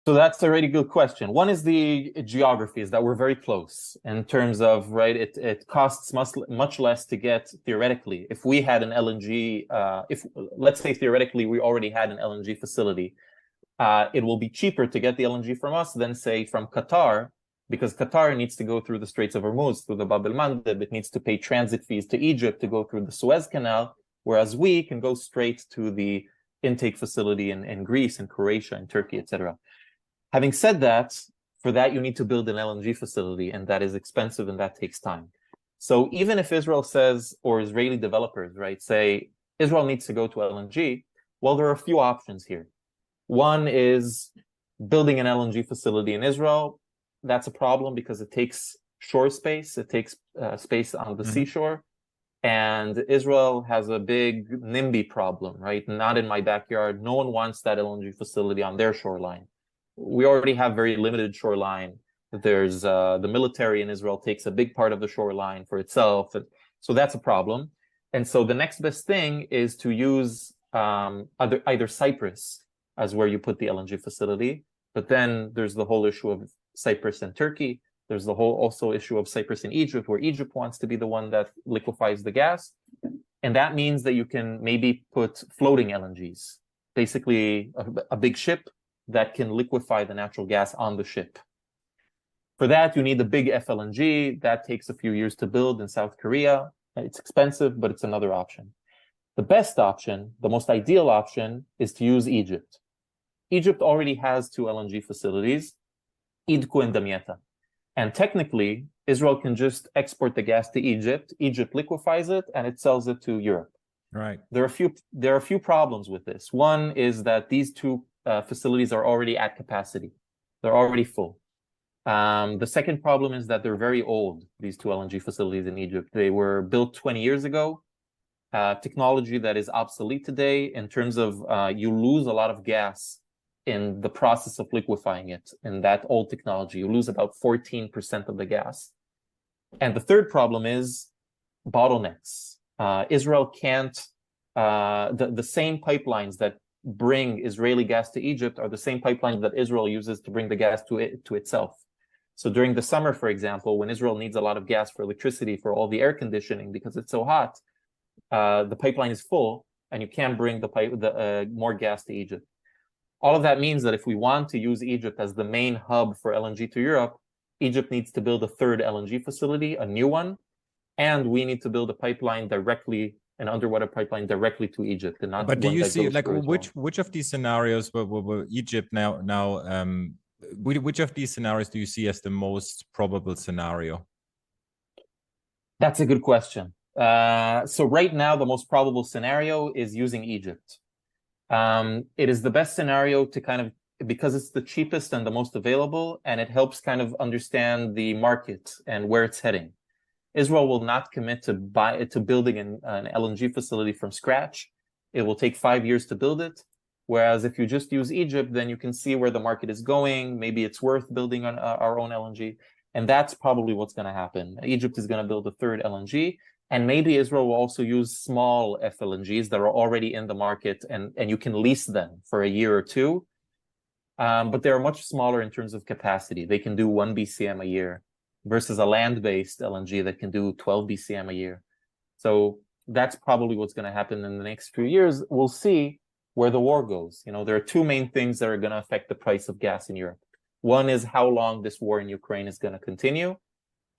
So that's a really good question. One is the geography, is that we're very close in terms of, right, it costs much less to get theoretically. If we had an LNG, if let's say theoretically we already had an LNG facility, it will be cheaper to get the LNG from us than say from Qatar, because Qatar needs to go through the Straits of Hormuz, through the Bab el-Mandeb. It needs to pay transit fees to Egypt to go through the Suez Canal, whereas we can go straight to the intake facility in Greece and Croatia and Turkey, etc. Having said that, for that, you need to build an LNG facility, and that is expensive and that takes time. So even if Israel says, or Israeli developers, right, say Israel needs to go to LNG, well, there are a few options here. One is building an LNG facility in Israel. That's a problem because it takes shore space. It takes space on the seashore. And Israel has a big NIMBY problem, right? Not in my backyard. No one wants that LNG facility on their shoreline. We already have very limited shoreline. There's the military in Israel takes a big part of the shoreline for itself. So that's a problem. And so the next best thing is to use either Cyprus as where you put the LNG facility. But then there's the whole issue of Cyprus and Turkey. There's the whole also issue of Cyprus and Egypt, where Egypt wants to be the one that liquefies the gas. And that means that you can maybe put floating LNGs, basically a big ship that can liquefy the natural gas on the ship. For that, you need a big FLNG. That takes a few years to build in South Korea. It's expensive, but it's another option. The best option, the most ideal option, is to use Egypt. Egypt already has 2 LNG facilities, Idku and Damietta. And technically, Israel can just export the gas to Egypt. Egypt liquefies it and it sells it to Europe. Right. There are a few problems with this. One is that these 2 facilities are already at capacity. They're already full. The second problem is that they're very old, these 2 LNG facilities in Egypt. They were built 20 years ago. Technology that is obsolete today in terms of you lose a lot of gas in the process of liquefying it. In that old technology, you lose about 14% of the gas. And the third problem is bottlenecks. Israel can't, the same pipelines that bring Israeli gas to Egypt are the same pipelines that Israel uses to bring the gas to itself. So during the summer, for example, when Israel needs a lot of gas for electricity, for all the air conditioning, because it's so hot, the pipeline is full and you can't bring more gas to Egypt. All of that means that if we want to use Egypt as the main hub for LNG to Europe, Egypt needs to build a 3rd LNG facility, a new one, and we need to build a pipeline directly, an underwater pipeline directly to Egypt. And not but do you see, like, which of these scenarios where Egypt which of these scenarios do you see as the most probable scenario? That's a good question. So right now, the most probable scenario is using Egypt. It is the best scenario to kind of, because it's the cheapest and the most available, and it helps kind of understand the market and where it's heading. Israel will not commit to building an LNG facility from scratch. It will take 5 years to build it. Whereas if you just use Egypt, then you can see where the market is going. Maybe it's worth building on our own LNG. And that's probably what's going to happen. Egypt is going to build a 3rd LNG. And maybe Israel will also use small FLNGs that are already in the market, and you can lease them for a year or 2. But they're much smaller in terms of capacity. They can do 1 BCM a year versus a land-based LNG that can do 12 BCM a year. So that's probably what's going to happen in the next few years. We'll see where the war goes. You know, there are 2 main things that are going to affect the price of gas in Europe. One is how long this war in Ukraine is going to continue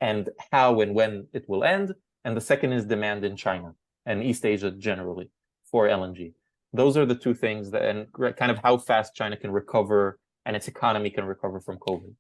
and how and when it will end. And the second is demand in China and East Asia generally for LNG. Those are the 2 things that, and kind of how fast China can recover and its economy can recover from COVID.